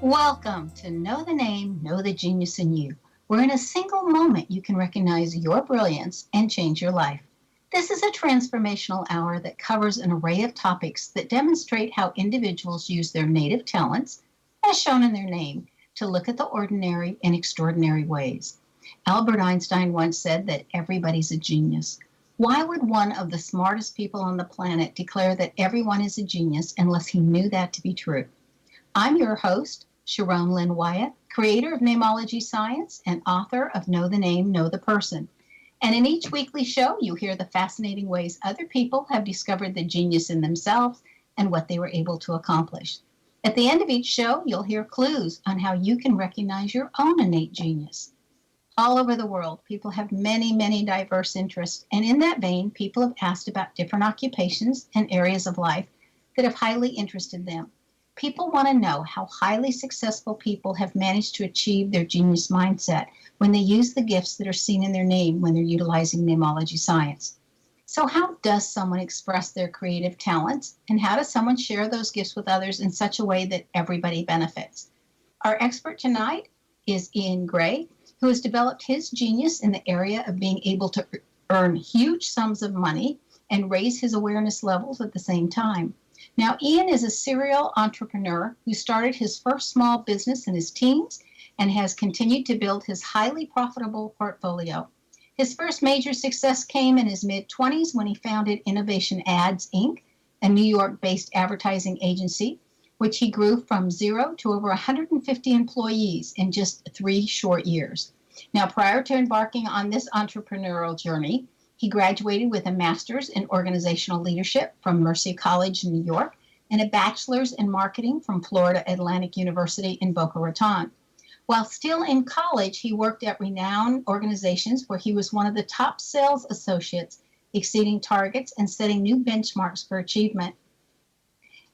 Welcome to Know the Name, Know the Genius in You, where in a single moment you can recognize your brilliance and change your life. This is a transformational hour that covers an array of topics that demonstrate how individuals use their native talents, as shown in their name, to look at the ordinary in extraordinary ways. Albert Einstein once said that everybody's a genius. Why would one of the smartest people on the planet declare that everyone is a genius unless he knew that to be true? I'm your host, Sharon Lynn Wyatt, creator of Namology Science and author of Know the Name, Know the Person. And in each weekly show, you hear the fascinating ways other people have discovered the genius in themselves and what they were able to accomplish. At the end of each show, you'll hear clues on how you can recognize your own innate genius. All over the world, people have many diverse interests. And in that vein, people have asked about different occupations and areas of life that have highly interested them. People want to know how highly successful people have managed to achieve their genius mindset when they use the gifts that are seen in their name when they're utilizing namology science. So how does someone express their creative talents, and how does someone share those gifts with others in such a way that everybody benefits? Our expert tonight is Iain Grae, who has developed his genius in the area of being able to earn huge sums of money and raise his awareness levels at the same time. Now, Iain is a serial entrepreneur who started his first small business in his teens and has continued to build his highly profitable portfolio. His first major success came in his mid-20s when he founded Innovation Ads, Inc., a New York-based advertising agency, which he grew from zero to over 150 employees in just 3 short years. Now, prior to embarking on this entrepreneurial journey, he graduated with a master's in organizational leadership from Mercy College in New York and a bachelor's in marketing from Florida Atlantic University in Boca Raton. While still in college, he worked at renowned organizations where he was one of the top sales associates, exceeding targets and setting new benchmarks for achievement.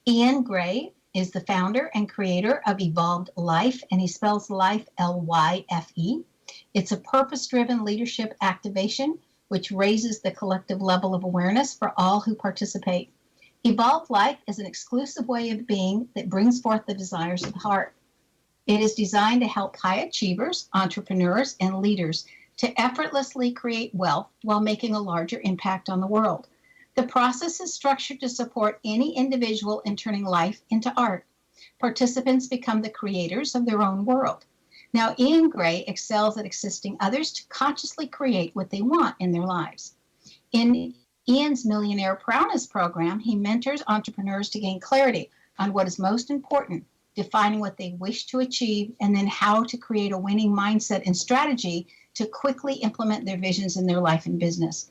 Iain Grae is the founder and creator of Evolved Life, and he spells life L-Y-F-E. It's a purpose-driven leadership activation which raises the collective level of awareness for all who participate. Evolved Life is an exclusive way of being that brings forth the desires of the heart. It is designed to help high achievers, entrepreneurs, and leaders to effortlessly create wealth while making a larger impact on the world. The process is structured to support any individual in turning life into art. Participants become the creators of their own world. Now, Iain Grae excels at assisting others to consciously create what they want in their lives. In Iain's Millionaire Prowess program, he mentors entrepreneurs to gain clarity on what is most important, defining what they wish to achieve, and then how to create a winning mindset and strategy to quickly implement their visions in their life and business.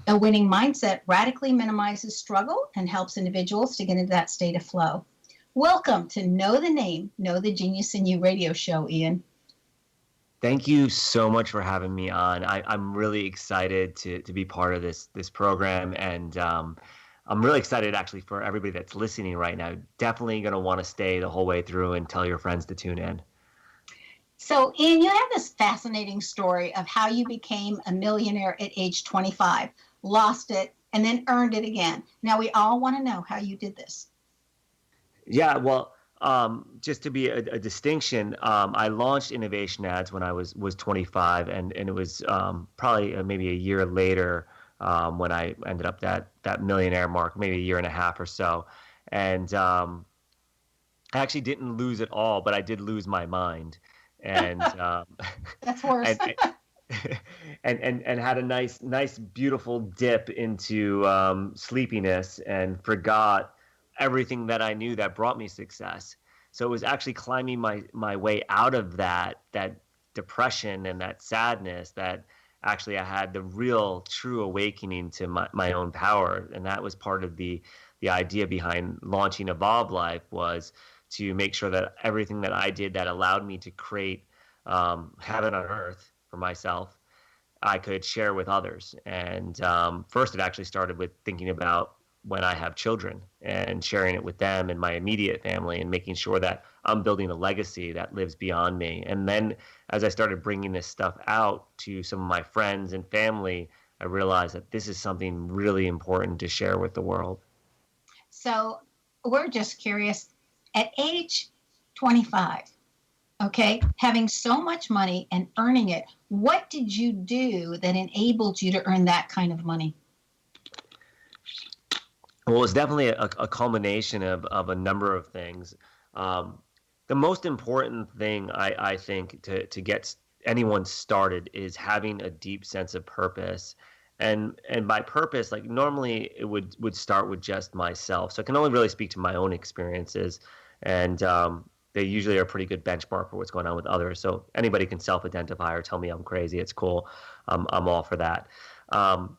A winning mindset radically minimizes struggle and helps individuals to get into that state of flow. Welcome to Know the Name, Know the Genius in You radio show, Iain. Thank you so much for having me on. I'm really excited to be part of this program, and I'm really excited actually for everybody that's listening right now. Definitely going to want to stay the whole way through and tell your friends to tune in. So, Iain, you have this fascinating story of how you became a millionaire at age 25, lost it, and then earned it again. Now, we all want to know how you did this. Yeah, well, just to be a distinction, I launched Innovation Ads when I was 25, and it was probably maybe a year later when I ended up that millionaire mark, maybe a year and a half or so. And I actually didn't lose it all, but I did lose my mind, and That's worse. and had a nice beautiful dip into sleepiness and forgot everything that I knew that brought me success. So it was actually climbing my way out of that depression and that sadness that actually I had the real true awakening to my own power. And that was part of the idea behind launching Evolved Life, was to make sure that everything that I did that allowed me to create heaven on earth for myself, I could share with others. And first it actually started with thinking about when I have children and sharing it with them and my immediate family and making sure that I'm building a legacy that lives beyond me. And then as I started bringing this stuff out to some of my friends and family, I realized that this is something really important to share with the world. So we're just curious, at age 25. Okay. Having so much money and earning it, what did you do that enabled you to earn that kind of money? Well, it's definitely a culmination of a number of things. Um, the most important thing I think to get anyone started is having a deep sense of purpose. And by purpose, like normally it would start with just myself. So I can only really speak to my own experiences, and they usually are a pretty good benchmark for what's going on with others. So anybody can self-identify or tell me I'm crazy. It's cool. I'm all for that. Um,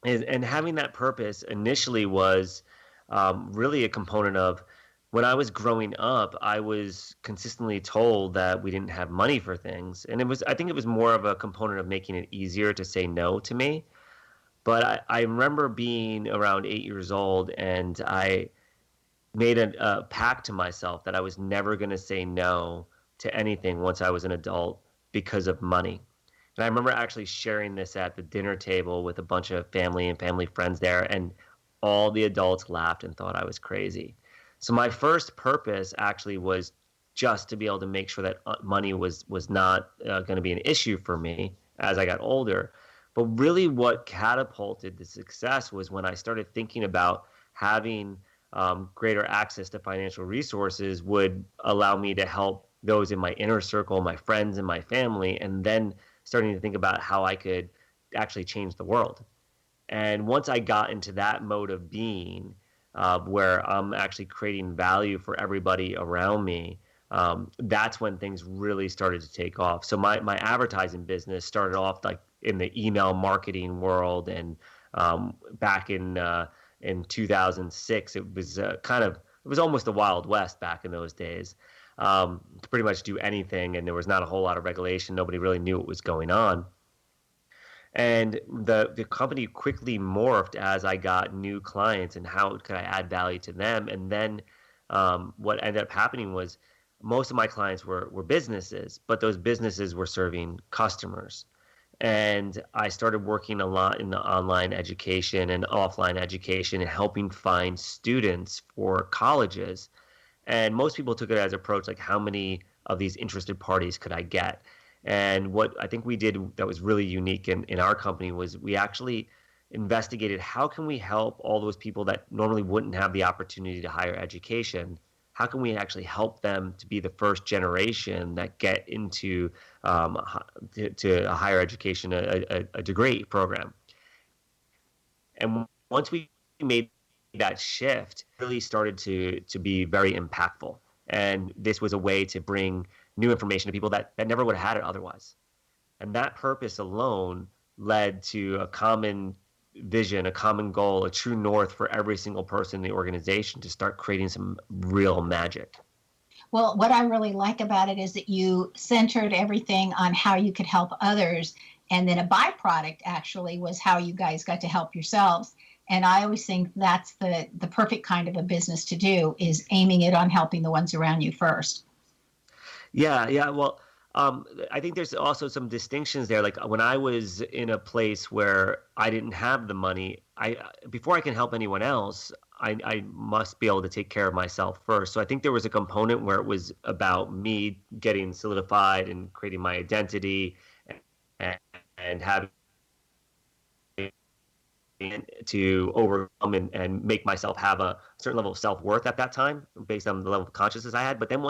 and having that purpose initially was really a component of when I was growing up, I was consistently told that we didn't have money for things. And I think it was more of a component of making it easier to say no to me. But I remember being around 8 years old, and I made a pact to myself that I was never going to say no to anything once I was an adult because of money. And I remember actually sharing this at the dinner table with a bunch of family and family friends there, and all the adults laughed and thought I was crazy. So my first purpose actually was just to be able to make sure that money was not going to be an issue for me as I got older. But really, what catapulted the success was when I started thinking about having greater access to financial resources would allow me to help those in my inner circle, my friends and my family, and then starting to think about how I could actually change the world. And once I got into that mode of being, where I'm actually creating value for everybody around me, that's when things really started to take off. So my advertising business started off like in the email marketing world, and back in 2006, it was it was almost the Wild West back in those days. To pretty much do anything, and there was not a whole lot of regulation. Nobody really knew what was going on. And the company quickly morphed as I got new clients and how could I add value to them. And then what ended up happening was most of my clients were businesses, but those businesses were serving customers. And I started working a lot in the online education and offline education and helping find students for colleges. And most people took it as an approach like, how many of these interested parties could I get? And what I think we did that was really unique in our company was we actually investigated how can we help all those people that normally wouldn't have the opportunity to higher education. How can we actually help them to be the first generation that get into to a higher education, a degree program? And once we made that shift, it really started to be very impactful. And this was a way to bring new information to people that never would have had it otherwise. And that purpose alone led to a common vision, a common goal, a true north for every single person in the organization to start creating some real magic. Well, what I really like about it is that you centered everything on how you could help others. And then a byproduct actually was how you guys got to help yourselves. And I always think that's the perfect kind of a business to do, is aiming it on helping the ones around you first. Yeah. Well, I think there's also some distinctions there. Like when I was in a place where I didn't have the money, before I can help anyone else, I must be able to take care of myself first. So I think there was a component where it was about me getting solidified and creating my identity and having to overcome and make myself have a certain level of self-worth at that time based on the level of consciousness I had. But then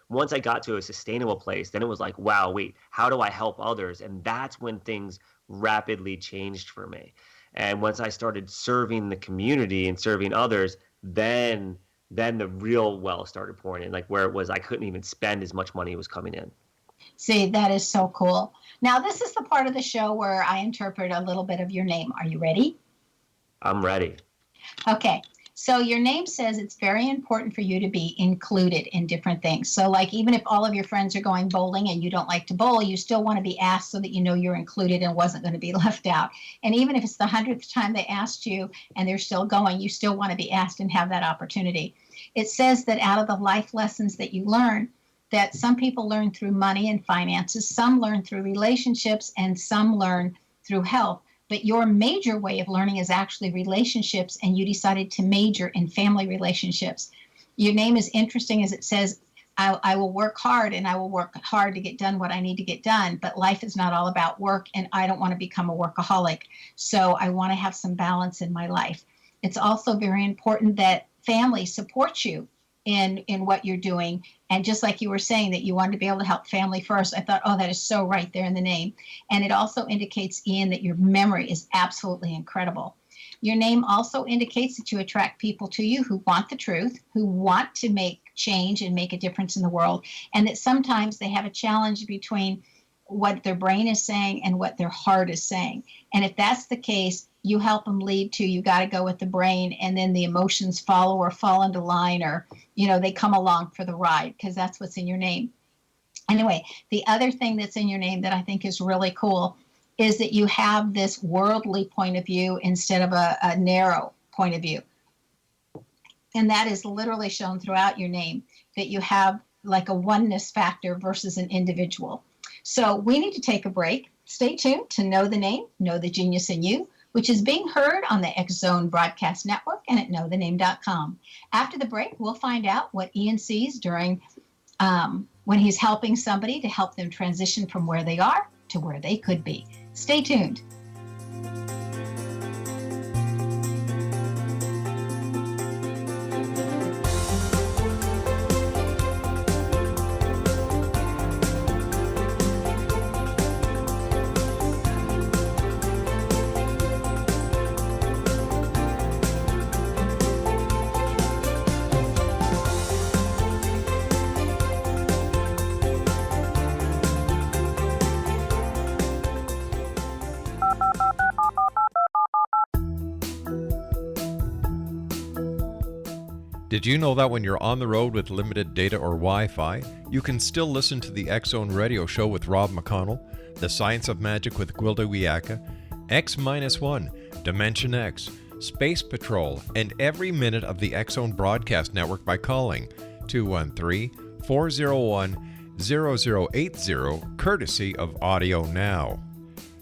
once I got to a sustainable place, then it was like, wow, wait, how do I help others? And that's when things rapidly changed for me. And once I started serving the community and serving others, then the real well started pouring in, like where it was I couldn't even spend as much money was coming in. See, that is so cool. Now, this is the part of the show where I interpret a little bit of your name. Are you ready? I'm ready. Okay. So your name says it's very important for you to be included in different things. So like even if all of your friends are going bowling and you don't like to bowl, you still want to be asked so that you know you're included and wasn't going to be left out. And even if it's the 100th time they asked you and they're still going, you still want to be asked and have that opportunity. It says that out of the life lessons that you learn, that some people learn through money and finances, some learn through relationships, and some learn through health. But your major way of learning is actually relationships, and you decided to major in family relationships. Your name is interesting as it says I will work hard and I will work hard to get done what I need to get done, but life is not all about work and I don't want to become a workaholic. So I want to have some balance in my life. It's also very important that family supports you in what you're doing. And just like you were saying that you wanted to be able to help family first, I thought, oh, that is so right there in the name. And it also indicates, Iain, that your memory is absolutely incredible. Your name also indicates that you attract people to you who want the truth, who want to make change and make a difference in the world, and that sometimes they have a challenge between what their brain is saying and what their heart is saying. And if that's the case, you help them lead to, you got to go with the brain, and then the emotions follow or fall into line, or, they come along for the ride because that's what's in your name. Anyway, the other thing that's in your name that I think is really cool is that you have this worldly point of view instead of a narrow point of view. And that is literally shown throughout your name, that you have like a oneness factor versus an individual. So we need to take a break. Stay tuned to Know the Name, Know the Genius in You, which is being heard on the X Zone Broadcast Network and at knowthename.com. After the break, we'll find out what Iain sees during when he's helping somebody to help them transition from where they are to where they could be. Stay tuned. Did you know that when you're on the road with limited data or Wi-Fi, you can still listen to the X-Zone Radio Show with Rob McConnell, The Science of Magic with Gwilda Wiyaka, X-1, Dimension X, Space Patrol, and every minute of the X-Zone Broadcast Network by calling 213-401-0080, courtesy of Audio Now.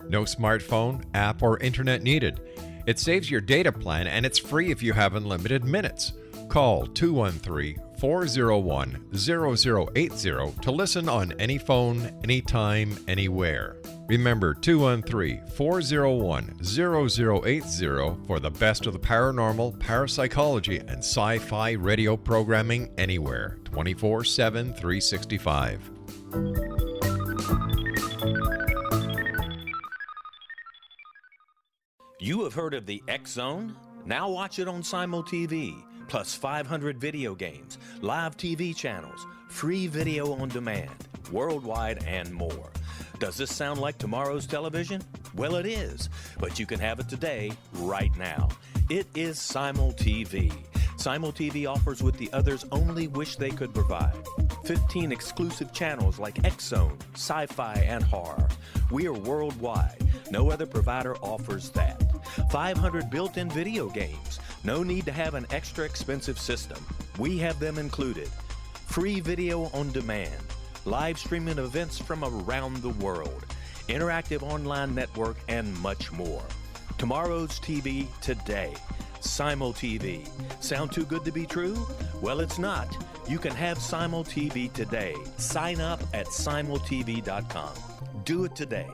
No smartphone, app, or internet needed. It saves your data plan and it's free if you have unlimited minutes. Call 213-401-0080 to listen on any phone, anytime, anywhere. Remember 213-401-0080 for the best of the paranormal, parapsychology, and sci-fi radio programming anywhere, 24/7, 365. You have heard of the X Zone? Now watch it on Simul TV. Plus 500 video games, live TV channels, free video on demand, worldwide, and more. Does this sound like tomorrow's television? Well, it is, but you can have it today, right now. It is Simul TV. Simul TV offers what the others only wish they could provide. 15 exclusive channels like X-Zone, Sci-Fi, and Horror. We are worldwide. No other provider offers that. 500 built-in video games. No need to have an extra expensive system. We have them included. Free video on demand. Live streaming events from around the world. Interactive online network, and much more. Tomorrow's TV today. Simul TV. Sound too good to be true? Well, it's not. You can have Simul TV today. Sign up at simultv.com. Do it today.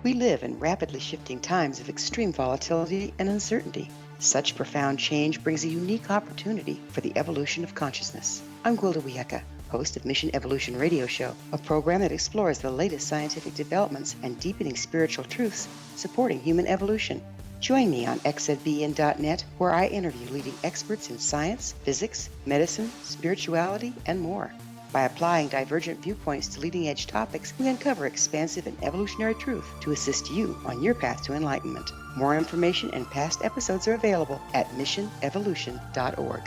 We live in rapidly shifting times of extreme volatility and uncertainty. Such profound change brings a unique opportunity for the evolution of consciousness. I'm Gwilda Wiyaka, host of Mission Evolution Radio Show, a program that explores the latest scientific developments and deepening spiritual truths supporting human evolution. Join me on xzbn.net, where I interview leading experts in science, physics, medicine, spirituality, and more. By applying divergent viewpoints to leading-edge topics, we uncover expansive and evolutionary truth to assist you on your path to enlightenment. More information and past episodes are available at missionevolution.org.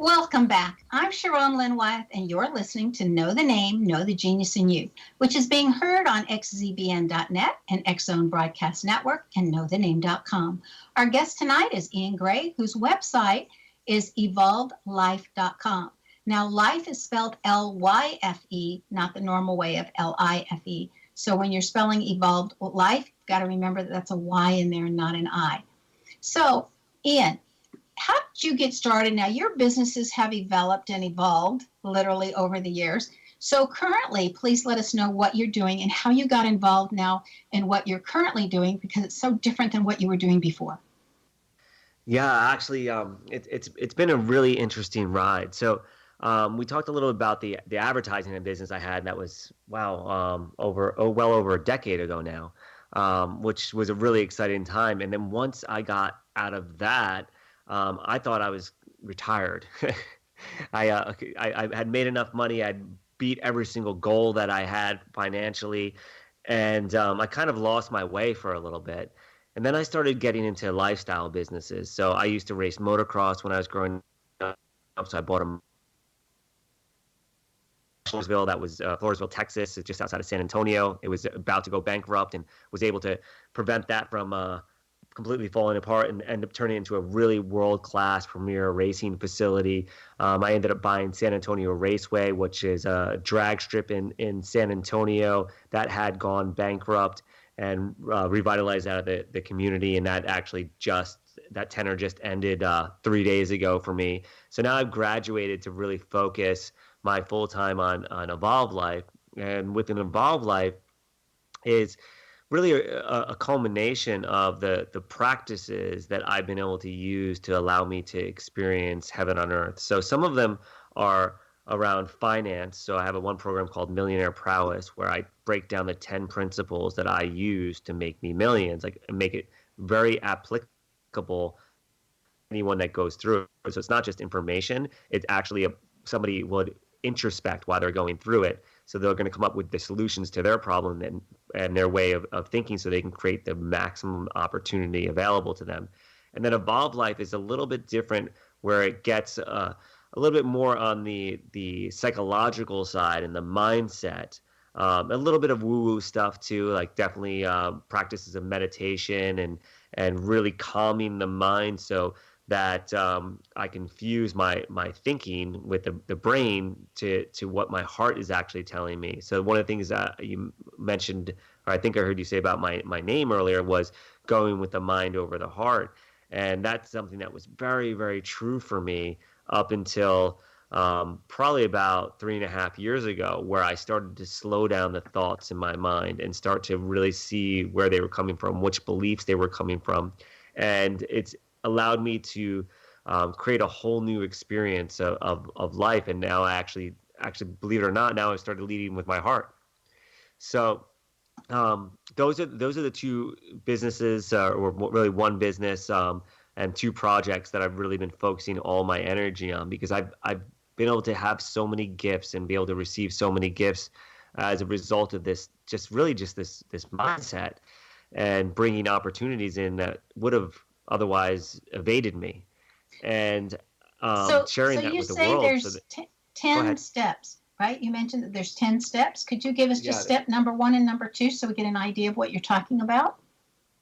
Welcome back. I'm Sharon Lynn Wyeth, and you're listening to Know the Name, Know the Genius in You, which is being heard on xzbn.net and X-Zone Broadcast Network and knowthename.com. Our guest tonight is Iain Grae, whose website is evolvedlife.com. Now, life is spelled L-Y-F-E, not the normal way of L-I-F-E. So when you're spelling evolved life, you've got to remember that that's a Y in there and not an I. So, Iain, how did you get started? Now, your businesses have developed and evolved literally over the years. So currently, please let us know what you're doing and how you got involved now and what you're currently doing, because it's so different than what you were doing before. Yeah, actually, it's been a really interesting ride. So we talked a little about the advertising business I had that was well over a decade ago now, which was a really exciting time. And then once I got out of that, I thought I was retired. I had made enough money. I'd beat every single goal that I had financially, and I kind of lost my way for a little bit. And then I started getting into lifestyle businesses. So I used to race motocross when I was growing up. So I bought a Floresville, that was Floresville, Texas. It's just outside of San Antonio. It was about to go bankrupt, and was able to prevent that from completely falling apart and end up turning into a really world-class premier racing facility. I ended up buying San Antonio Raceway, which is a drag strip in San Antonio that had gone bankrupt, and revitalized out of the community. And that tenor just ended 3 days ago for me. So now I've graduated to really focus my full time on Evolved Life. And with an Evolved Life is really a culmination of the practices that I've been able to use to allow me to experience heaven on earth. So some of them are around finance. So I have one program called Millionaire Prowess, where I break down the 10 principles that I use to make me millions, like make it very applicable to anyone that goes through it. So it's not just information. It's actually somebody would introspect while they're going through it. So they're going to come up with the solutions to their problem and their way of thinking, so they can create the maximum opportunity available to them. And then Evolved Life is a little bit different, where it gets a little bit more on the psychological side and the mindset. A little bit of woo-woo stuff too, like definitely practices of meditation and really calming the mind, so that I can fuse my thinking with the brain to what my heart is actually telling me. So one of the things that you mentioned, or I think I heard you say about my name earlier, was going with the mind over the heart. And that's something that was very, very true for me up until probably about 3.5 years ago, where I started to slow down the thoughts in my mind and start to really see where they were coming from, which beliefs they were coming from. And it's allowed me to create a whole new experience of life. And now I actually, believe it or not, now I started leading with my heart. So those are the two businesses, or really one business, and two projects that I've really been focusing all my energy on, because I've been able to have so many gifts and be able to receive so many gifts as a result of this mindset, and bringing opportunities in that would have otherwise evaded me, and sharing that with the world. So there's 10 steps, right? You mentioned that there's 10 steps. Could you give us just step number 1 and number 2, so we get an idea of what you're talking about?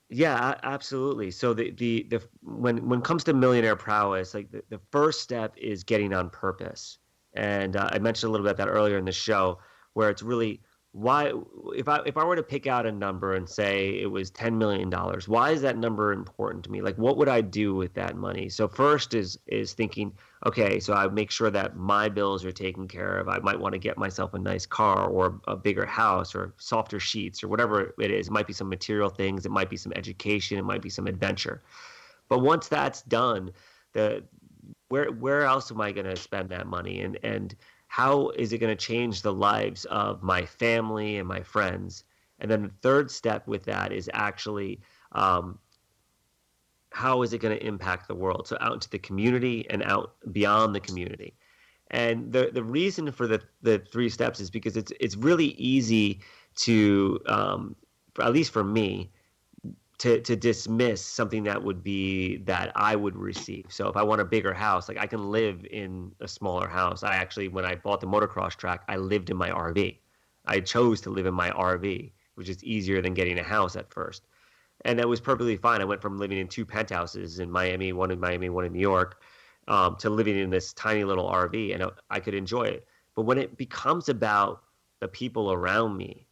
Yeah, absolutely. So when it comes to Millionaire Prowess, like the first step is getting on purpose. And I mentioned a little bit about that earlier in the show, where it's really, why, if I were to pick out a number and say it was $10 million, why is that number important to me? Like, what would I do with that money? So first is thinking, okay, so I make sure that my bills are taken care of. I might want to get myself a nice car, or a bigger house, or softer sheets, or whatever it is. It might be some material things. It might be some education. It might be some adventure. But once that's done, where else am I going to spend that money? And how is it going to change the lives of my family and my friends? And then the third step with that is actually, how is it going to impact the world? So out into the community and out beyond the community. And the reason for the 3 steps is because it's really easy to, at least for me, to dismiss something that I would receive. So if I want a bigger house, like I can live in a smaller house. I actually, when I bought the motocross track, I lived in my RV. I chose to live in my RV, which is easier than getting a house at first. And that was perfectly fine. I went from living in 2 penthouses in Miami, one in Miami, one in New York, to living in this tiny little RV, and I could enjoy it. But when it becomes about the people around me,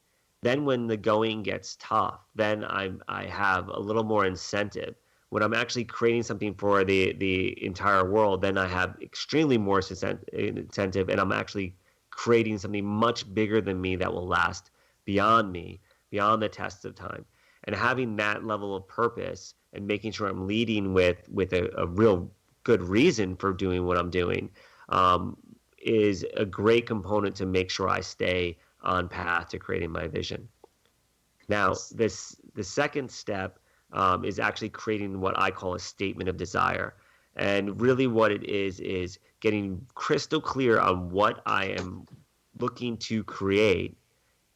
then when the going gets tough, then I have a little more incentive. When I'm actually creating something for the entire world, then I have extremely more incentive, and I'm actually creating something much bigger than me that will last beyond me, beyond the tests of time. And having that level of purpose and making sure I'm leading with a real good reason for doing what I'm doing is a great component to make sure I stay on path to creating my vision. Now, the second step is actually creating what I call a statement of desire. And really what it is getting crystal clear on what I am looking to create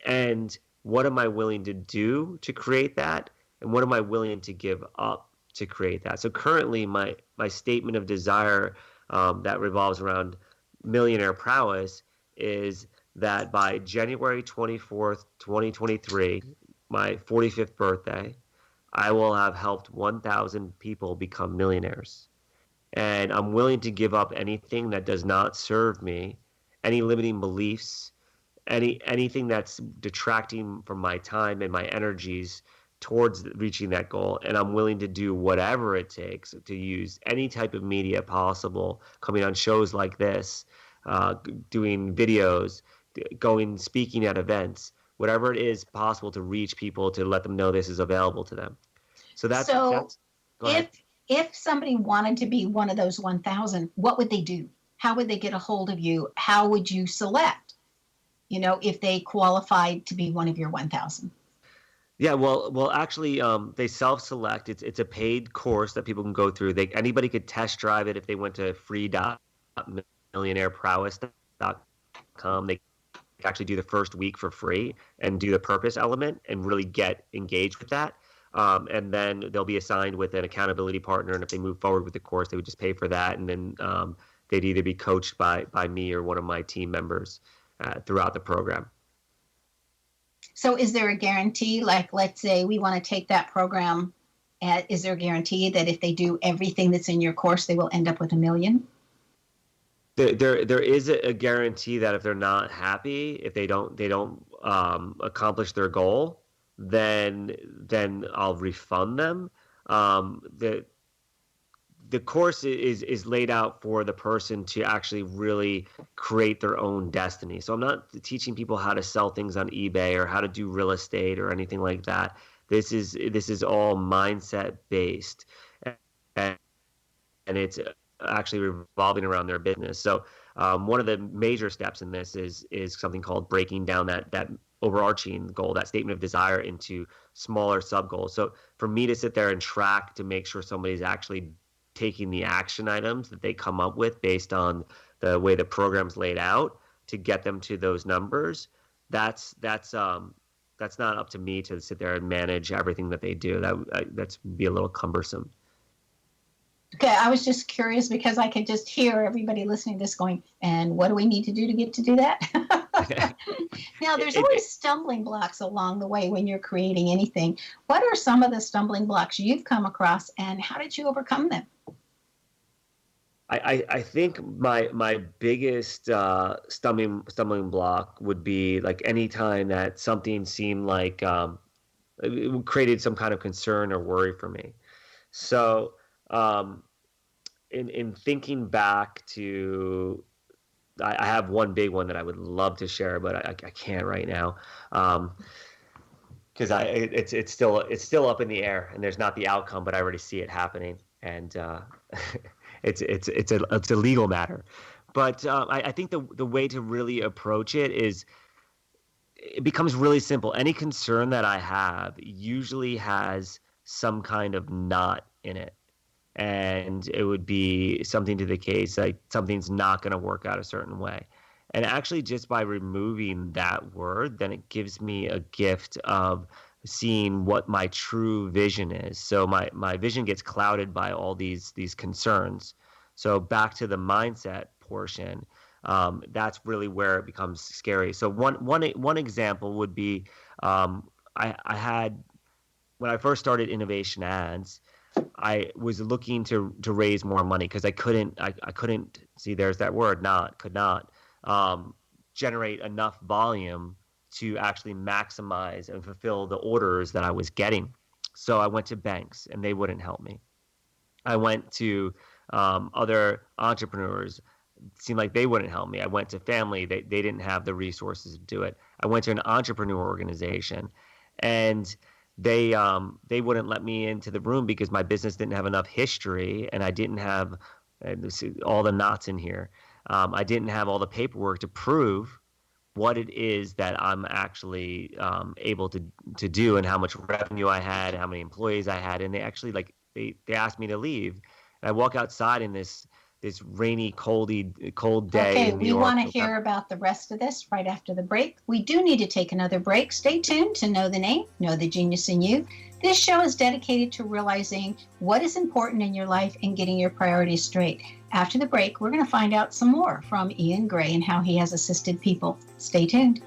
and what am I willing to do to create that? And what am I willing to give up to create that? So currently my statement of desire that revolves around millionaire prowess is that by January 24th, 2023, my 45th birthday, I will have helped 1,000 people become millionaires. And I'm willing to give up anything that does not serve me, any limiting beliefs, anything that's detracting from my time and my energies towards reaching that goal. And I'm willing to do whatever it takes to use any type of media possible, coming on shows like this, doing videos, speaking at events, whatever it is possible to reach people, to let them know this is available to them. So that's go ahead. If somebody wanted to be one of those 1,000, what would they do? How would they get a hold of you? How would you select, if they qualified to be one of your 1,000? Yeah, well, actually, they self-select. It's a paid course that people can go through. Anybody could test drive it if they went to free.millionaireprowess.com. They actually do the first week for free and do the purpose element and really get engaged with that. And then they'll be assigned with an accountability partner. And if they move forward with the course, they would just pay for that. And then they'd either be coached by me or one of my team members throughout the program. So is there a guarantee, like let's say we want to take that program, is there a guarantee that if they do everything that's in your course, they will end up with $1 million? There is a guarantee that if they're not happy, if they don't accomplish their goal, then I'll refund them. The course is laid out for the person to actually really create their own destiny. So I'm not teaching people how to sell things on eBay or how to do real estate or anything like that. This is all mindset based, and it's actually revolving around their business. So one of the major steps in this is something called breaking down that overarching goal, that statement of desire, into smaller sub goals. So for me to sit there and track to make sure somebody's actually taking the action items that they come up with based on the way the program's laid out to get them to those numbers, that's not up to me to sit there and manage everything that they do. That's be a little cumbersome. Okay, I was just curious because I could just hear everybody listening to this going, and what do we need to do to get to do that? Now, there's always stumbling blocks along the way when you're creating anything. What are some of the stumbling blocks you've come across, and how did you overcome them? I think my biggest stumbling block would be like any time that something seemed like it created some kind of concern or worry for me. So in thinking back to, I have one big one that I would love to share, but I can't right now, because it's still up in the air and there's not the outcome, but I already see it happening, and it's a legal matter. But I think the way to really approach it is, it becomes really simple. Any concern that I have usually has some kind of knot in it. And it would be something to the case like something's not going to work out a certain way. And actually just by removing that word, then it gives me a gift of seeing what my true vision is. So my vision gets clouded by all these concerns. So back to the mindset portion, that's really where it becomes scary. So one example would be, I had, when I first started Innovation Ads, I was looking to raise more money because I couldn't see, there's that word, could not generate enough volume to actually maximize and fulfill the orders that I was getting. So I went to banks and they wouldn't help me. I went to other entrepreneurs. It seemed like they wouldn't help me. I went to family. They didn't have the resources to do it. I went to an entrepreneur organization, and they wouldn't let me into the room because my business didn't have enough history, and I didn't have all the knots in here. I didn't have all the paperwork to prove what it is that I'm actually able to do, and how much revenue I had, how many employees I had. And they actually they asked me to leave. And I walk outside in this rainy, cold day. Okay, in New we York. want to hear about the rest of this right after the break. We do need to take another break. Stay tuned to Know the Name, Know the Genius in You. This show is dedicated to realizing what is important in your life and getting your priorities straight. After the break, we're going to find out some more from Iain Grae and how he has assisted people. Stay tuned.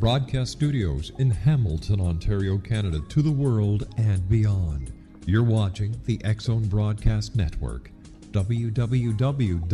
Broadcast studios in Hamilton, Ontario, Canada, to the world and beyond. You're watching the X-Zone Broadcast Network, www.xzbn.net.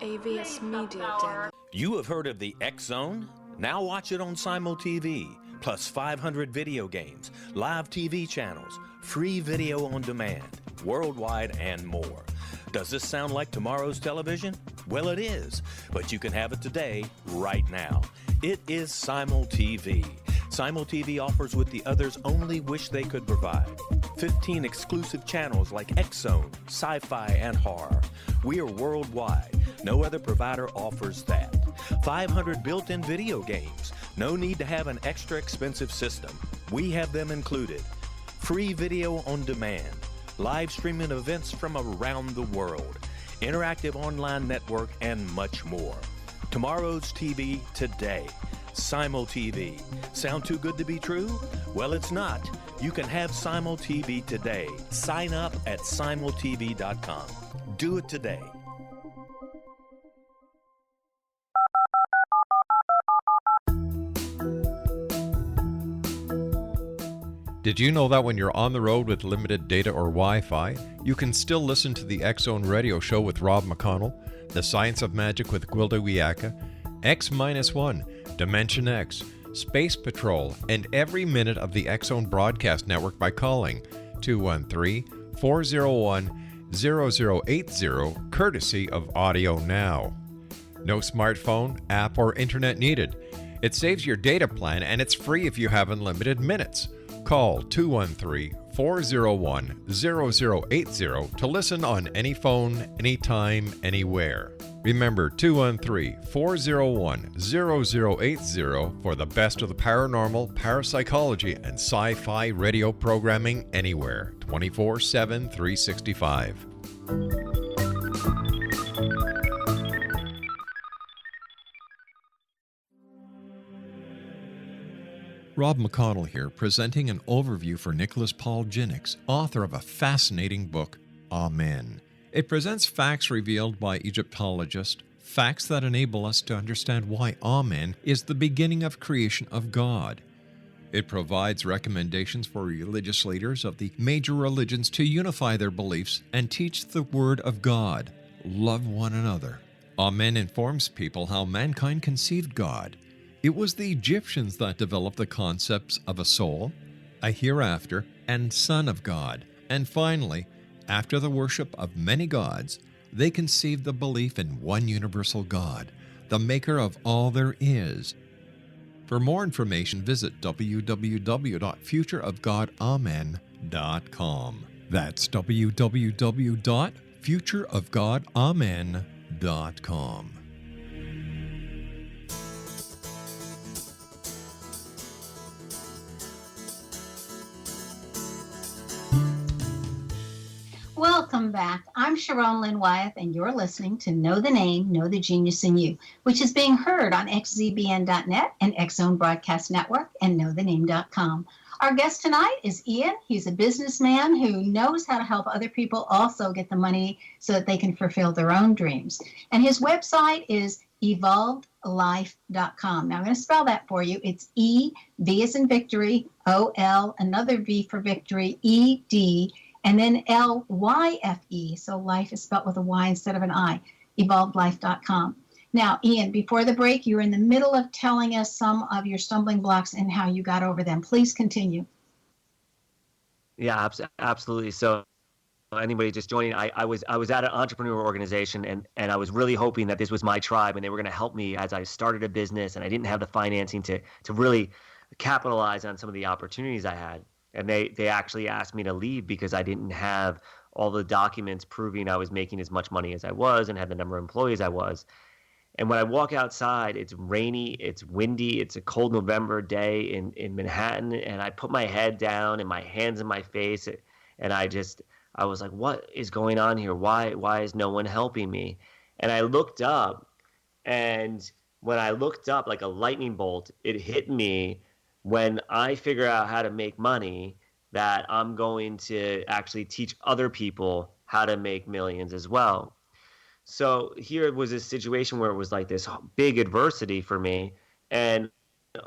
AVS Media. You have heard of the X-Zone? Now watch it on SimulTV, plus 500 video games, live TV channels, free video on demand, worldwide, and more. Does this sound like tomorrow's television? Well, it is, but you can have it today, right now. It is SimulTV. SimulTV offers what the others only wish they could provide. 15 exclusive channels like X-Zone, sci-fi, and horror. We are worldwide. No other provider offers that. 500 built-in video games. No need to have an extra expensive system. We have them included. Free video on demand. Live streaming events from around the world, interactive online network, and much more. Tomorrow's TV today. SimulTV. Sound too good to be true? Well, it's not. You can have SimulTV today. Sign up at simultv.com. Do it today. Did you know that when you're on the road with limited data or Wi-Fi, you can still listen to the X-Zone radio show with Rob McConnell, The Science of Magic with Gwilda Wiyaka, X-1, Dimension X, Space Patrol, and every minute of the X-Zone Broadcast Network by calling 213-401-0080, courtesy of Audio Now. No smartphone, app, or internet needed. It saves your data plan, and it's free if you have unlimited minutes. Call 213-401-0080 to listen on any phone, anytime, anywhere. Remember 213-401-0080 for the best of the paranormal, parapsychology, and sci-fi radio programming anywhere, 24/7, 365. Rob McConnell here, presenting an overview for Nicholas Paul Jennings, author of a fascinating book, Amen. It presents facts revealed by Egyptologists, facts that enable us to understand why Amen is the beginning of creation of God. It provides recommendations for religious leaders of the major religions to unify their beliefs and teach the Word of God. Love one another. Amen informs people how mankind conceived God. It was the Egyptians that developed the concepts of a soul, a hereafter, and Son of God. And finally, After the worship of many gods, they conceived the belief in one universal God, the maker of all there is. For more information, visit www.futureofgodamen.com. That's www.futureofgodamen.com. Welcome back. I'm Sharon Lynn Wyeth, and you're listening to Know the Name, Know the Genius in You, which is being heard on xzbn.net and X-Zone Broadcast Network and knowthename.com. Our guest tonight is Iain. He's a businessman who knows how to help other people also get the money so that they can fulfill their own dreams. And his website is evolvedlife.com. Now, I'm going to spell that for you. It's E, V as in victory, O-L, another V for victory, E-D, and then L-Y-F-E. So life is spelled with a Y instead of an I, evolvedlife.com. Now, Iain, before the break, you were in the middle of telling us some of your stumbling blocks and how you got over them. Please continue. Yeah, absolutely. So anybody just joining, I was at an entrepreneurial organization, and I was really hoping that this was my tribe and they were going to help me as I started a business, and I didn't have the financing to really capitalize on some of the opportunities I had. And they actually asked me to leave because I didn't have all the documents proving I was making as much money as I was and had the number of employees I was. And when I walk outside, it's rainy, it's windy, it's a cold November day in Manhattan, and I put my head down and my hands in my face, and I was like, what is going on here? Why is no one helping me? And I looked up, and when I looked up like a lightning bolt, it hit me. When I figure out how to make money, that I'm going to actually teach other people how to make millions as well. So here was a situation where it was like this big adversity for me, and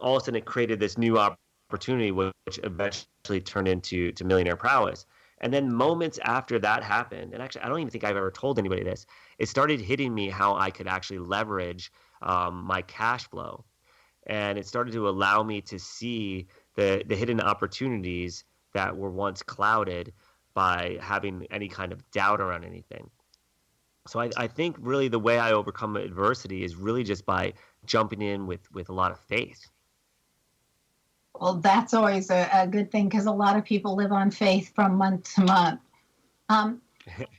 all of a sudden it created this new opportunity, which eventually turned into Millionaire Prowess. And then moments after that happened, and actually I don't even think I've ever told anybody this, it started hitting me how I could actually leverage my cash flow. And it started to allow me to see the hidden opportunities that were once clouded by having any kind of doubt around anything. So I think really the way I overcome adversity is really just by jumping in with a lot of faith. Well, that's always a good thing, because a lot of people live on faith from month to month.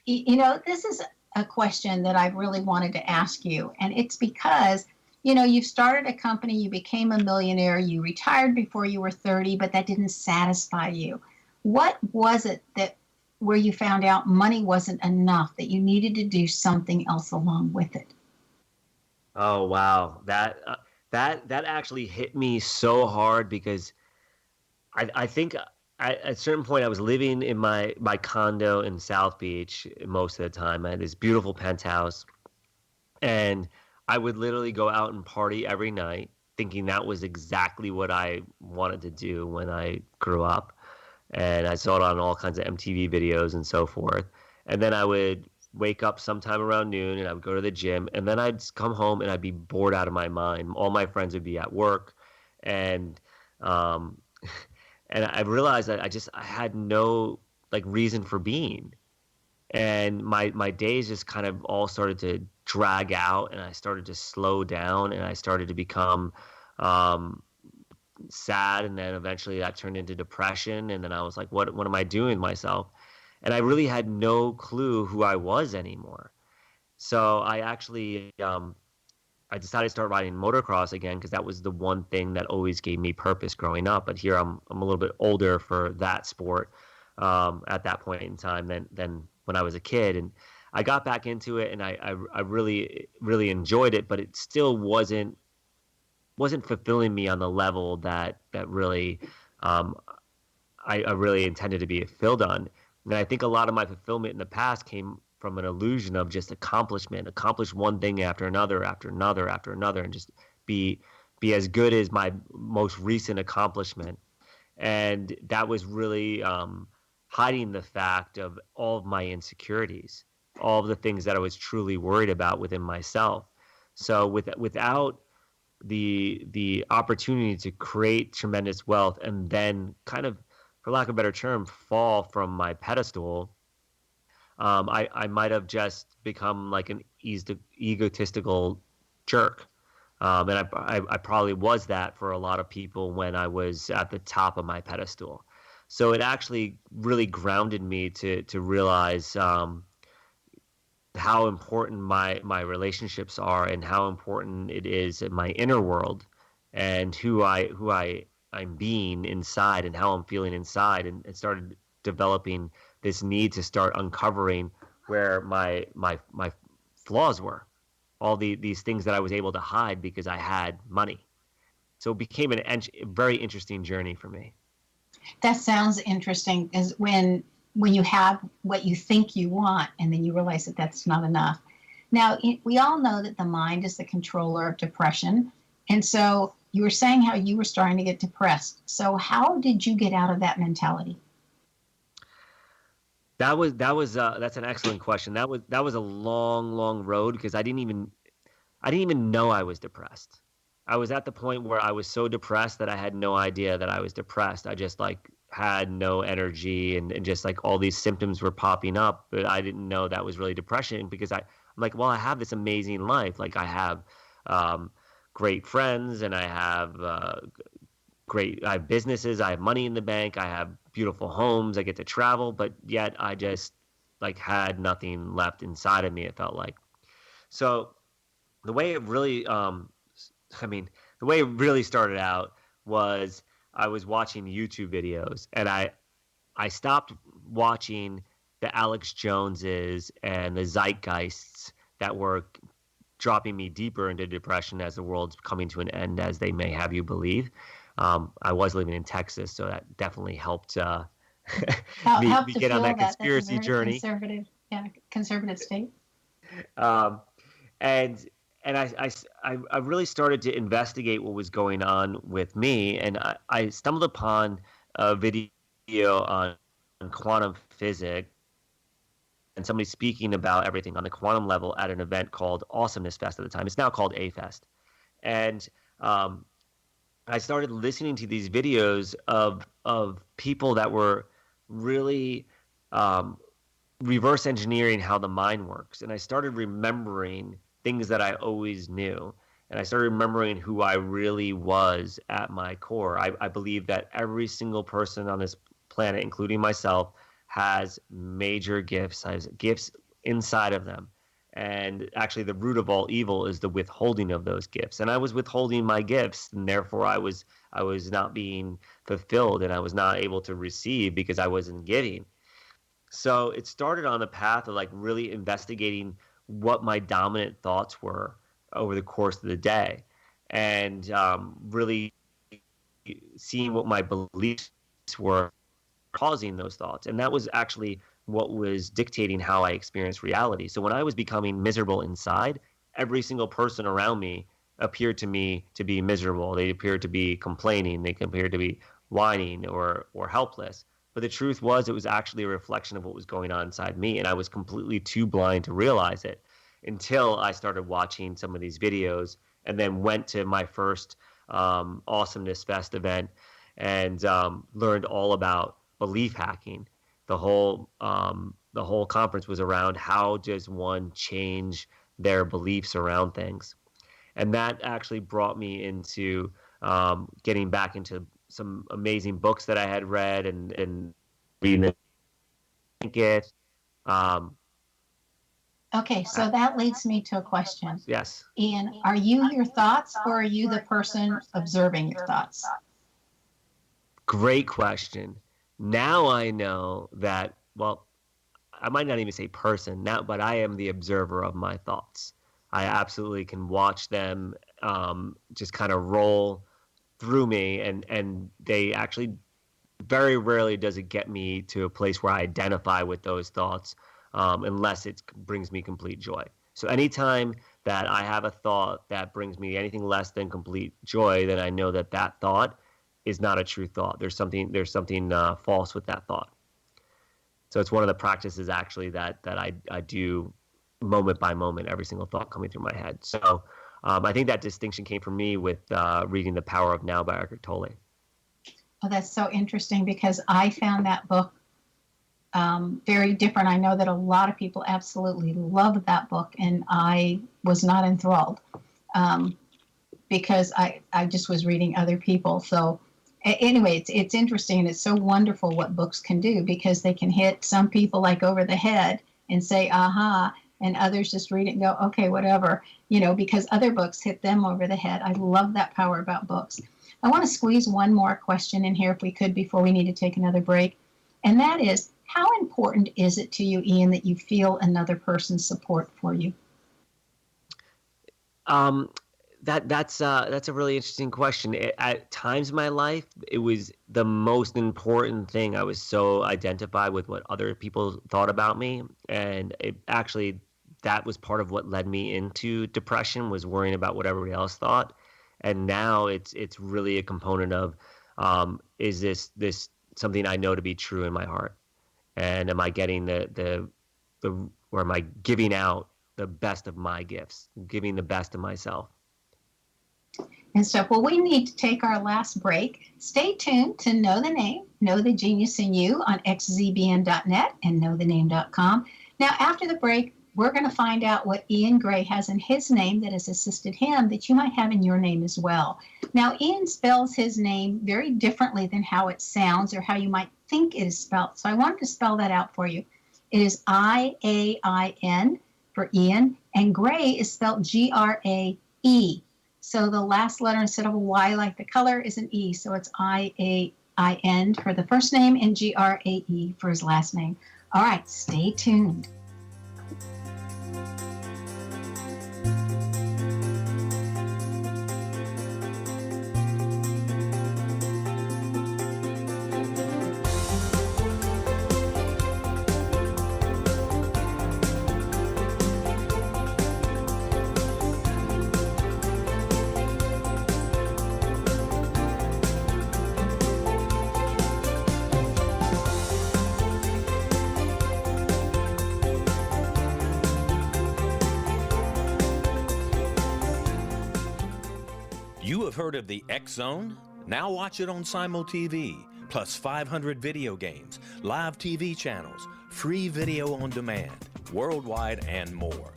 This is a question that I've really wanted to ask you, and it's because you've started a company, you became a millionaire, you retired before you were 30, but that didn't satisfy you. What was it where you found out money wasn't enough, that you needed to do something else along with it? Oh, wow. That actually hit me so hard, because I think at a certain point I was living in my condo in South Beach most of the time. I had this beautiful penthouse, and I would literally go out and party every night, thinking that was exactly what I wanted to do when I grew up. And I saw it on all kinds of MTV videos and so forth. And then I would wake up sometime around noon, and I would go to the gym, and then I'd come home and I'd be bored out of my mind. All my friends would be at work, and I realized that I had no reason for being. And my days just kind of all started to drag out, and I started to slow down, and I started to become sad, and then eventually that turned into depression, and then I was like, what am I doing with myself? And I really had no clue who I was anymore. So I actually I decided to start riding motocross again, because that was the one thing that always gave me purpose growing up. But here I'm a little bit older for that sport at that point in time than when I was a kid. And I got back into it, and I really, really enjoyed it, but it still wasn't fulfilling me on the level that really I really intended to be fulfilled on. And I think a lot of my fulfillment in the past came from an illusion of just accomplish one thing after another, and just be as good as my most recent accomplishment. And that was really hiding the fact of all of my insecurities, all of the things that I was truly worried about within myself. So without the opportunity to create tremendous wealth, and then kind of, for lack of a better term, fall from my pedestal, I might have just become like an egotistical jerk. And I probably was that for a lot of people when I was at the top of my pedestal. So it actually really grounded me to realize how important my relationships are and how important it is in my inner world and I'm being inside and how I'm feeling inside, and it started developing this need to start uncovering where my flaws were, all these things that I was able to hide because I had money. So it became a very interesting journey for me. That sounds interesting, is when you have what you think you want and then you realize that that's not enough. Now, we all know that the mind is the controller of depression. And so you were saying how you were starting to get depressed. So how did you get out of that mentality? That's an excellent question. That was a long road because I didn't even know I was depressed. I was at the point where I was so depressed that I had no idea that I was depressed. I just like had no energy and just like all these symptoms were popping up, but I didn't know that was really depression because I'm like, well, I have this amazing life. Like I have great friends and I have I have businesses, I have money in the bank, I have beautiful homes, I get to travel, but yet I just like had nothing left inside of me, it felt like. So the way it really the way it really started out was I was watching YouTube videos and I stopped watching the Alex Joneses and the Zeitgeists that were dropping me deeper into depression as the world's coming to an end, as they may have you believe. I was living in Texas, so that definitely helped me get on that conspiracy journey. Conservative state. And I really started to investigate what was going on with me, and I stumbled upon a video on quantum physics and somebody speaking about everything on the quantum level at an event called Awesomeness Fest at the time. It's now called A-Fest. And I started listening to these videos of people that were really reverse engineering how the mind works. And I started remembering things that I always knew. And I started remembering who I really was at my core. I believe that every single person on this planet, including myself, has major gifts, has gifts inside of them. And actually the root of all evil is the withholding of those gifts. And I was withholding my gifts, and therefore I was not being fulfilled, and I was not able to receive because I wasn't giving. So it started on a path of like really investigating what my dominant thoughts were over the course of the day, and really seeing what my beliefs were causing those thoughts. And that was actually what was dictating how I experienced reality. So when I was becoming miserable inside, every single person around me appeared to me to be miserable. They appeared to be complaining. They appeared to be whining or helpless. But the truth was, it was actually a reflection of what was going on inside me. And I was completely too blind to realize it until I started watching some of these videos, and then went to my first Awesomeness Fest event and learned all about belief hacking. The whole conference was around how does one change their beliefs around things. And that actually brought me into getting back into some amazing books that I had read and reading it. Okay, so that leads me to a question. Yes. Iain, are you your thoughts, or are you the person observing your thoughts? Great question. Now I know that, well, I might not even say person now, but I am the observer of my thoughts. I absolutely can watch them just kind of roll through me, and they actually, very rarely does it get me to a place where I identify with those thoughts, unless it brings me complete joy. So anytime that I have a thought that brings me anything less than complete joy, then I know that that thought is not a true thought. There's something false with that thought. So it's one of the practices actually that I do moment by moment, every single thought coming through my head. So I think that distinction came from me with reading The Power of Now by Eckhart Tolle. Oh, that's so interesting, because I found that book very different. I know that a lot of people absolutely love that book, and I was not enthralled because I just was reading other people. So anyway, it's interesting, and it's so wonderful what books can do, because they can hit some people like over the head and say, aha, and others just read it and go, okay, whatever, because other books hit them over the head. I love that power about books. I want to squeeze one more question in here if we could before we need to take another break. And that is, how important is it to you, Iain, that you feel another person's support for you? That's a really interesting question. At times in my life, it was the most important thing. I was so identified with what other people thought about me, and that was part of what led me into depression, was worrying about what everybody else thought. And now it's really a component of, is this something I know to be true in my heart, and am I getting or am I giving out the best of my gifts, giving the best of myself? And stuff. Well, we need to take our last break. Stay tuned to Know the Name, Know the Genius in You on xzbn.net and knowthename.com. Now, after the break, we're going to find out what Iain Grae has in his name that has assisted him that you might have in your name as well. Now, Iain spells his name very differently than how it sounds or how you might think it is spelled. So I wanted to spell that out for you. It is I-A-I-N for Iain, and Grae is spelled G-R-A-E. So the last letter instead of a Y like the color is an E. So it's I-A-I-N for the first name and G-R-A-E for his last name. All right, stay tuned. You have heard of the X Zone? Now watch it on Simul TV, plus 500 video games, live TV channels, free video on demand, worldwide, and more.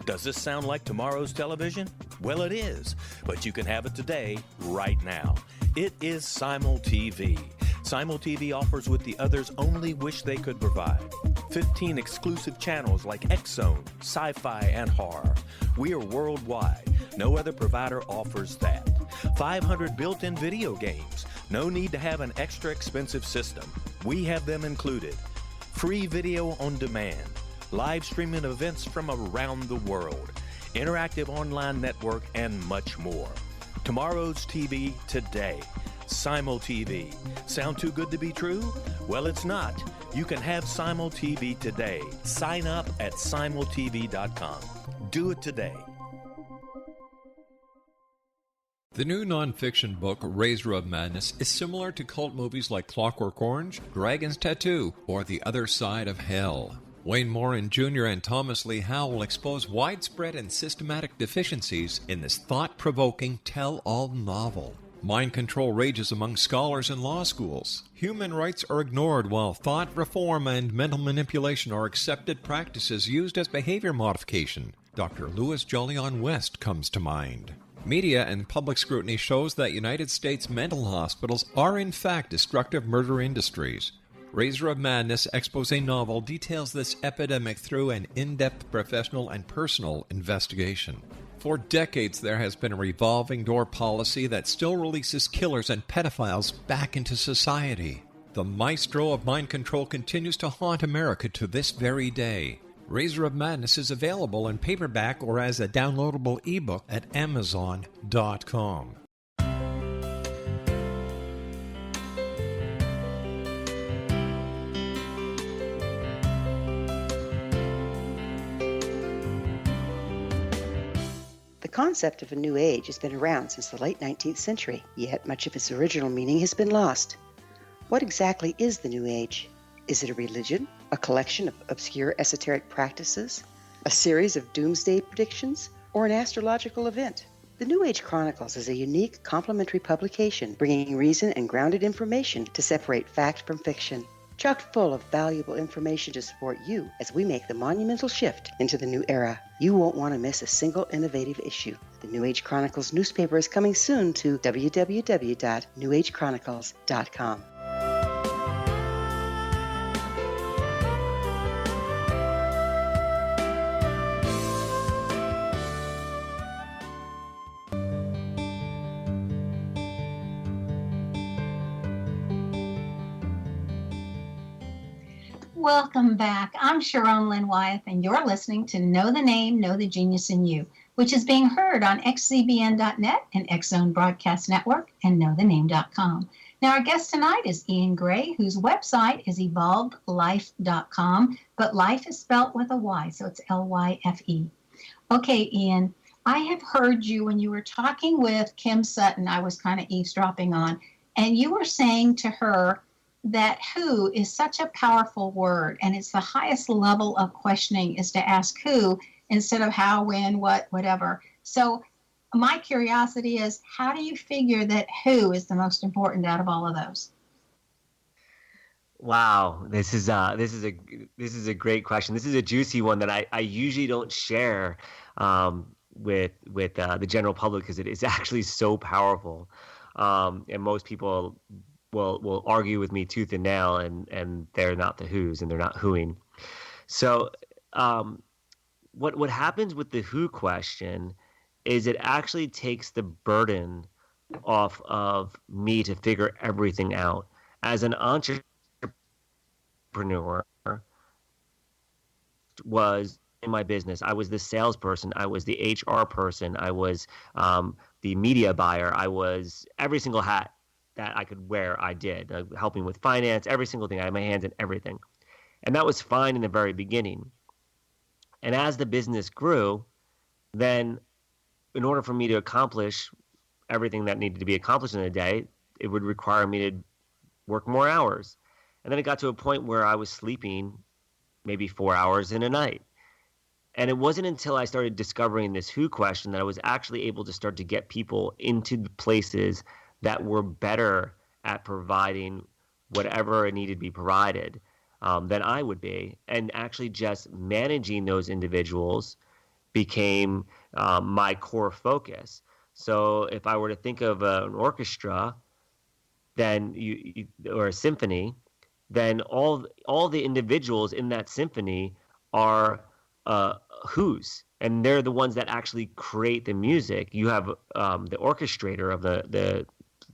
Does this sound like tomorrow's television? Well, it is, but you can have it today, right now. It is Simul TV. Simul TV offers what the others only wish they could provide. 15 exclusive channels like X Zone, sci-fi, and horror. We are worldwide. No other provider offers that. 500 built-in video games. No need to have an extra expensive system. We have them included. Free video on demand. Live streaming events from around the world. Interactive online network, and much more. Tomorrow's TV today. Simul TV. Sound too good to be true? Well, it's not. You can have Simul TV today. Sign up at simultv.com. Do it today. The new nonfiction book, Razor of Madness, is similar to cult movies like Clockwork Orange, Dragon's Tattoo, or The Other Side of Hell. Wayne Morin Jr. and Thomas Lee Howe will expose widespread and systematic deficiencies in this thought-provoking tell-all novel. Mind control rages among scholars in law schools. Human rights are ignored while thought reform and mental manipulation are accepted practices used as behavior modification. Dr. Louis Jolyon West comes to mind. Media and public scrutiny shows that United States mental hospitals are in fact destructive murder industries. Razor of Madness expose novel details this epidemic through an in-depth professional and personal investigation. For decades, there has been a revolving door policy that still releases killers and pedophiles back into society. The maestro of mind control continues to haunt America to this very day. Razor of Madness is available in paperback or as a downloadable ebook at Amazon.com. The concept of a new age has been around since the late 19th century, yet much of its original meaning has been lost. What exactly is the new age? Is it a religion, a collection of obscure esoteric practices, a series of doomsday predictions, or an astrological event? The New Age Chronicles is a unique complementary publication bringing reason and grounded information to separate fact from fiction. chock full of valuable information to support you as we make the monumental shift into the new era. You won't want to miss a single innovative issue. The New Age Chronicles newspaper is coming soon to www.newagechronicles.com. Welcome back. I'm Sharon Lynn Wyeth, and you're listening to Know the Name, Know the Genius in You, which is being heard on xzbn.net and X Zone Broadcast Network and knowthename.com. Now, our guest tonight is Iain Grae, whose website is evolvedlife.com, but life is spelled with a Y, so it's L-Y-F-E. Okay, Iain, I have heard you when you were talking with Kim Sutton, I was kind of eavesdropping on, and you were saying to her that who is such a powerful word, and it's the highest level of questioning is to ask who instead of how, when, what, whatever. So my curiosity is, how do you figure that who is the most important out of all of those? Wow, this is a great question. This is a juicy one that I usually don't share with the general public because it is actually so powerful, and most people will argue with me tooth and nail, and they're not the who's and they're not whoing. So what happens with the who question is it actually takes the burden off of me to figure everything out. As an entrepreneur, was in my business, I was the salesperson, I was the HR person, I was the media buyer, I was every single hat that I could wear, I did, helping with finance, every single thing. I had my hands in everything. And that was fine in the very beginning. And as the business grew, then in order for me to accomplish everything that needed to be accomplished in a day, it would require me to work more hours. And then it got to a point where I was sleeping maybe 4 hours in a night. And it wasn't until I started discovering this who question that I was actually able to start to get people into the places that were better at providing whatever needed to be provided than I would be. And actually just managing those individuals became my core focus. So if I were to think of an orchestra, then or a symphony, then all the individuals in that symphony are who's, and they're the ones that actually create the music. You have the orchestrator of the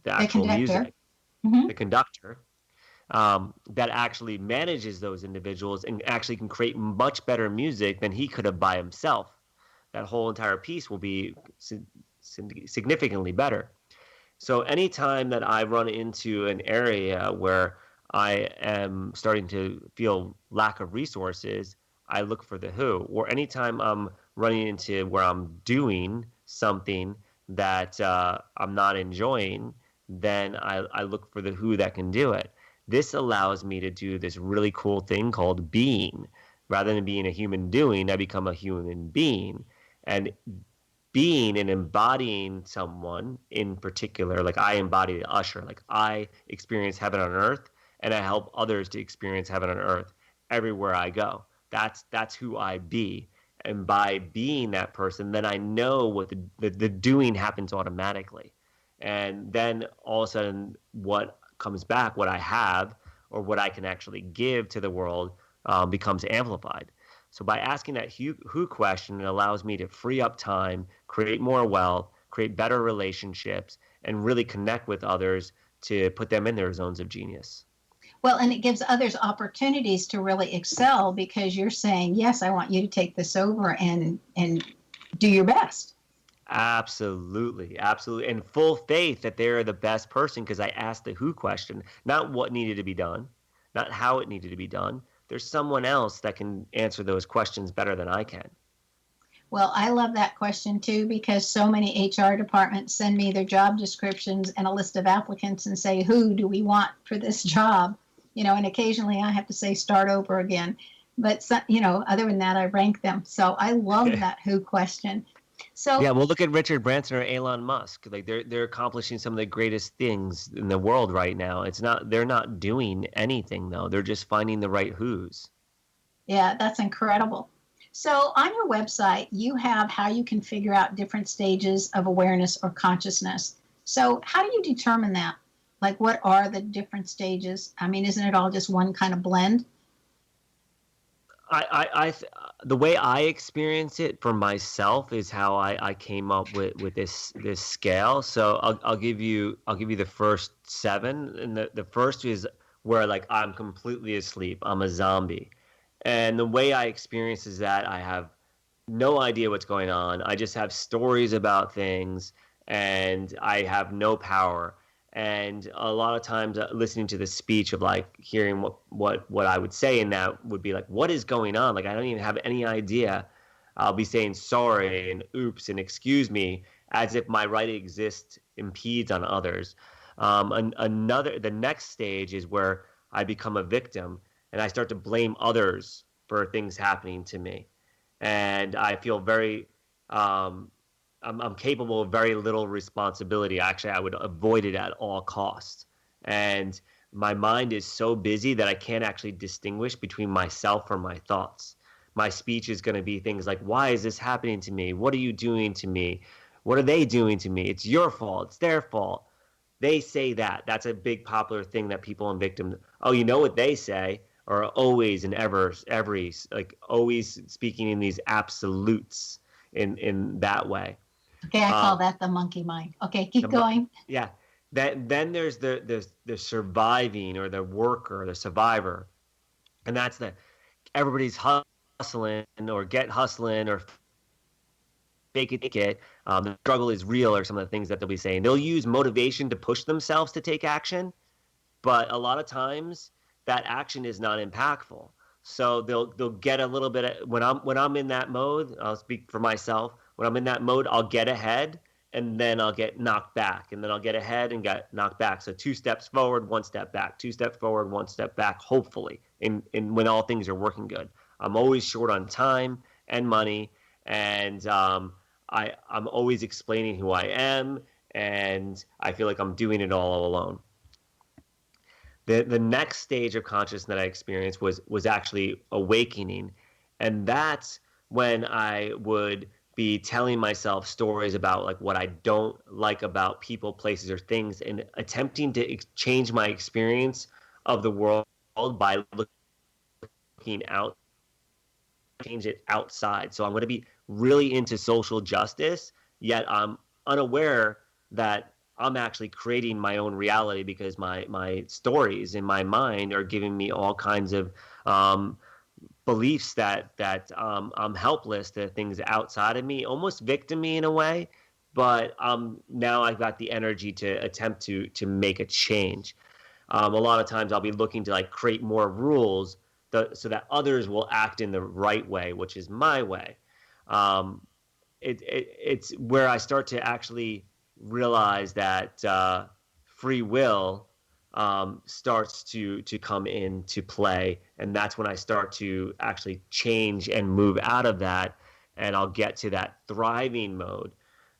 actual music, the conductor, that actually manages those individuals and actually can create much better music than he could have by himself. That whole entire piece will be significantly better. So anytime that I run into an area where I am starting to feel lack of resources, I look for the who. Or anytime I'm running into where I'm doing something that I'm not enjoying, then I look for the who that can do it. This allows me to do this really cool thing called being. Rather than being a human doing, I become a human being. And being and embodying someone in particular, like I embody the usher, like I experience heaven on earth, and I help others to experience heaven on earth everywhere I go. That's who I be. And by being that person, then I know what the doing happens automatically. And then all of a sudden, what comes back, what I have, or what I can actually give to the world becomes amplified. So by asking that who question, it allows me to free up time, create more wealth, create better relationships, and really connect with others to put them in their zones of genius. Well, and it gives others opportunities to really excel because you're saying, yes, I want you to take this over and do your best. Absolutely. And full faith that they're the best person because I asked the who question, not what needed to be done, not how it needed to be done. There's someone else that can answer those questions better than I can. Well, I love that question too, because so many HR departments send me their job descriptions and a list of applicants and say, who do we want for this job? And occasionally I have to say, start over again. But, other than that, I rank them. So I love that who question. So Yeah, well, look at Richard Branson or Elon Musk. Like they're accomplishing some of the greatest things in the world right now. They're not doing anything though. They're just finding the right who's. yeah, that's incredible. So on your website, you have how you can figure out different stages of awareness or consciousness. So how do you determine that? Like, what are the different stages? I mean, isn't it all just one kind of blend? The way I experience it for myself is how I came up with this scale. So I'll give you the first seven, and the first is where like I'm completely asleep. I'm a zombie, and the way I experience is that I have no idea what's going on. I just have stories about things, and I have no power. And a lot of times, listening to the speech of like hearing what I would say, and that would be like, what is going on? Like I don't even have any idea. I'll be saying sorry and oops and excuse me as if my right to exist impedes on others. The next stage is where I become a victim and I start to blame others for things happening to me, and I feel very I'm capable of very little responsibility. Actually, I would avoid it at all costs. And my mind is so busy that I can't actually distinguish between myself or my thoughts. My speech is going to be things like, why is this happening to me? What are you doing to me? What are they doing to me? It's your fault. It's their fault. They say that. That's a big popular thing that people in victims, oh, you know what they say, or always and ever, every, like always speaking in these absolutes in that way. Okay, I call that the monkey mind. Okay, keep going. Yeah. Then there's the surviving or the worker, the survivor. And that's everybody's hustling or get hustling or fake it. The struggle is real or some of the things that they'll be saying. They'll use motivation to push themselves to take action, but a lot of times that action is not impactful. So they'll get a little bit when I'm in that mode. I'll speak for myself. When I'm in that mode, I'll get ahead and then I'll get knocked back, and then I'll get ahead and get knocked back. So 2 steps forward, 1 step back, 2 steps forward, 1 step back, hopefully, in when all things are working good. I'm always short on time and money, and I'm always explaining who I am, and I feel like I'm doing it all alone. The next stage of consciousness that I experienced was actually awakening, and that's when I would be telling myself stories about like what I don't like about people, places, or things, and attempting to change my experience of the world by looking out, change it outside. So I'm going to be really into social justice, yet I'm unaware that I'm actually creating my own reality because my stories in my mind are giving me all kinds of beliefs that I'm helpless to things outside of me, almost victim-y in a way. But now I've got the energy to attempt to make a change. A lot of times I'll be looking to like create more rules so that others will act in the right way, which is my way. It's where I start to actually realize that free will starts to come into play, and that's when I start to actually change and move out of that, and I'll get to that thriving mode.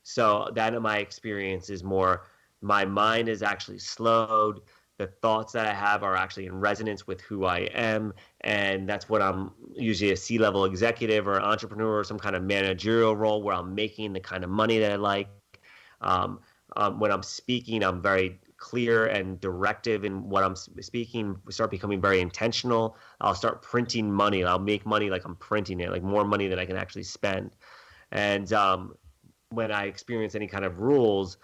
So that in my experience is more my mind is actually slowed. The thoughts that I have are actually in resonance with who I am, and that's what I'm usually a C-level executive or entrepreneur or some kind of managerial role where I'm making the kind of money that I like. When I'm speaking, I'm very clear and directive in what I'm speaking. Start becoming very intentional. I'll start printing money. I'll make money like I'm printing it, like more money than I can actually spend. And when I experience any kind of rules,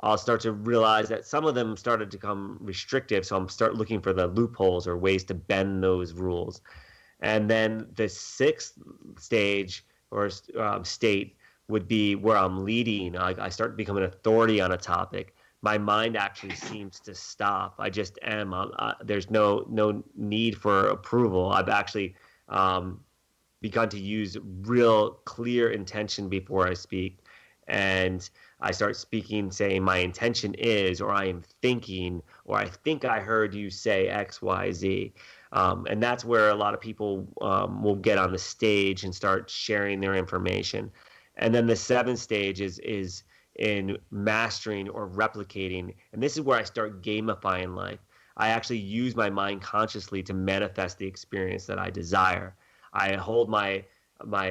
I'll start to realize that some of them started to become restrictive. So I'm start looking for the loopholes or ways to bend those rules. And then the 6th stage or state would be where I'm leading. I start to become an authority on a topic. My mind actually seems to stop. I just am. There's no need for approval. I've actually begun to use real clear intention before I speak. And I start speaking saying my intention is, or I am thinking, or I think I heard you say X, Y, Z. And that's where a lot of people will get on the stage and start sharing their information. And then the seventh stage is in mastering or replicating. And this is where I start gamifying life. I actually use my mind consciously to manifest the experience that I desire. I hold my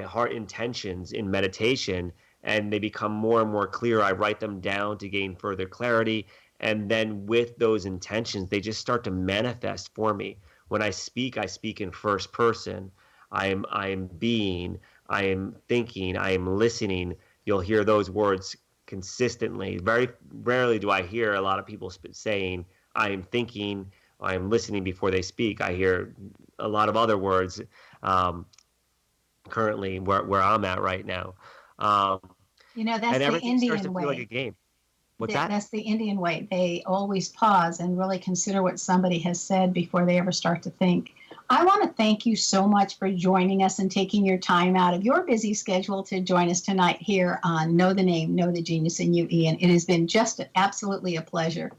heart intentions in meditation, and they become more and more clear. I write them down to gain further clarity. And then with those intentions, they just start to manifest for me. When I speak in first person. I am being, I am thinking, I am listening. You'll hear those words consistently. Very rarely do I hear a lot of people saying, I am thinking, I am listening before they speak. I hear a lot of other words currently where I'm at right now. That's and the everything Indian starts to way. feel like a game. What's that? That's the Indian way. They always pause and really consider what somebody has said before they ever start to think. I want to thank you so much for joining us and taking your time out of your busy schedule to join us tonight here on Know the Name, Know the Genius in You, Iain. It has been just absolutely a pleasure.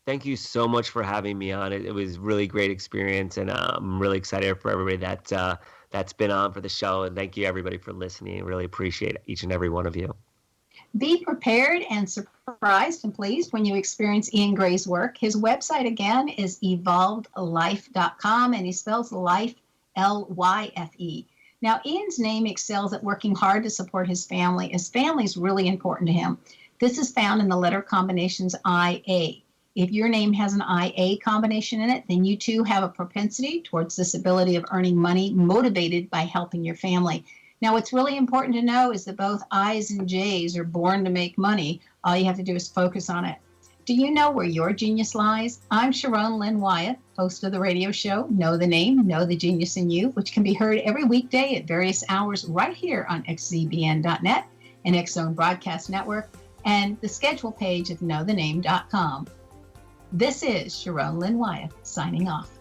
Thank you so much for having me on. It was really great experience, and I'm really excited for everybody that's been on for the show. And thank you, everybody, for listening. I really appreciate each and every one of you. Be prepared and surprised and pleased when you experience Iain Grae's work. His website, again, is evolvedlife.com, and he spells life, L-Y-F-E. Now, Iain's name excels at working hard to support his family. His family is really important to him. This is found in the letter combinations I-A. If your name has an I-A combination in it, then you too have a propensity towards this ability of earning money motivated by helping your family. Now, what's really important to know is that both I's and J's are born to make money. All you have to do is focus on it. Do you know where your genius lies? I'm Sharon Lynn Wyeth, host of the radio show Know the Name, Know the Genius in You, which can be heard every weekday at various hours right here on xzbn.net and X Zone Broadcast Network and the schedule page of knowthename.com. This is Sharon Lynn Wyeth signing off.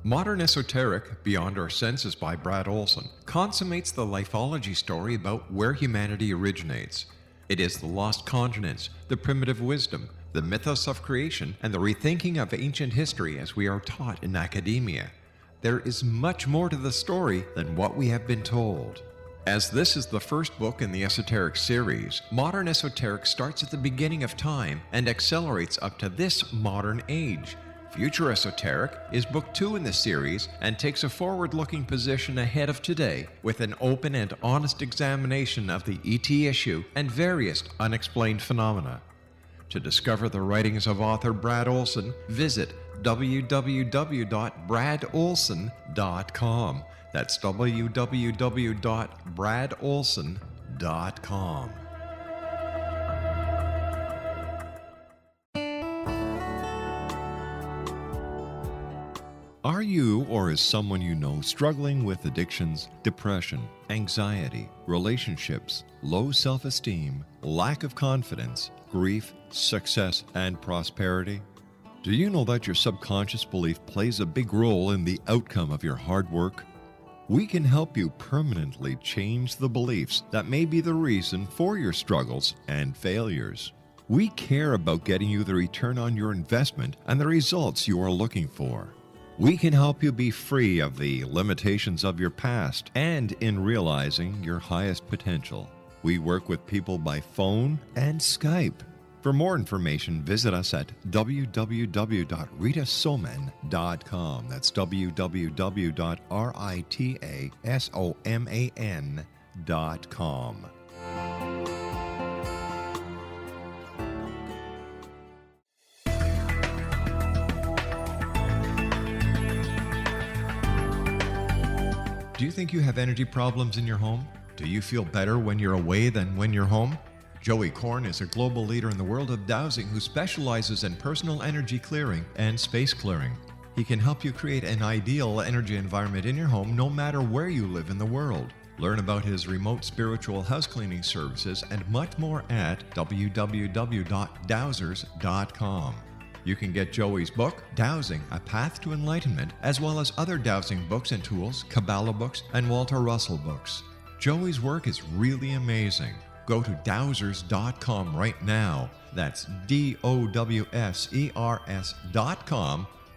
Modern Esoteric, Beyond Our Senses by Brad Olson, consummates the lifology story about where humanity originates. It is the lost continents, the primitive wisdom, the mythos of creation, and the rethinking of ancient history as we are taught in academia. There is much more to the story than what we have been told. As this is the first book in the Esoteric series, Modern Esoteric starts at the beginning of time and accelerates up to this modern age. Future Esoteric is book 2 in the series and takes a forward-looking position ahead of today with an open and honest examination of the ET issue and various unexplained phenomena. To discover the writings of author Brad Olson, visit www.bradolson.com. That's www.bradolson.com. Are you or is someone you know struggling with addictions, depression, anxiety, relationships, low self-esteem, lack of confidence, grief, success, and prosperity? Do you know that your subconscious belief plays a big role in the outcome of your hard work? We can help you permanently change the beliefs that may be the reason for your struggles and failures. We care about getting you the return on your investment and the results you are looking for. We can help you be free of the limitations of your past and in realizing your highest potential. We work with people by phone and Skype. For more information, visit us at www.ritasoman.com. That's www.ritasoman.com. Do you think you have energy problems in your home? Do you feel better when you're away than when you're home? Joey Korn is a global leader in the world of dowsing who specializes in personal energy clearing and space clearing. He can help you create an ideal energy environment in your home no matter where you live in the world. Learn about his remote spiritual house cleaning services and much more at www.dowsers.com. You can get Joey's book, Dowsing, A Path to Enlightenment, as well as other dowsing books and tools, Kabbalah books, and Walter Russell books. Joey's work is really amazing. Go to dowsers.com right now. That's DOWSERS.com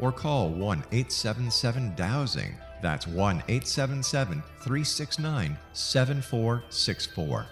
or call 1-877-DOWSING. That's 1-877-369-7464.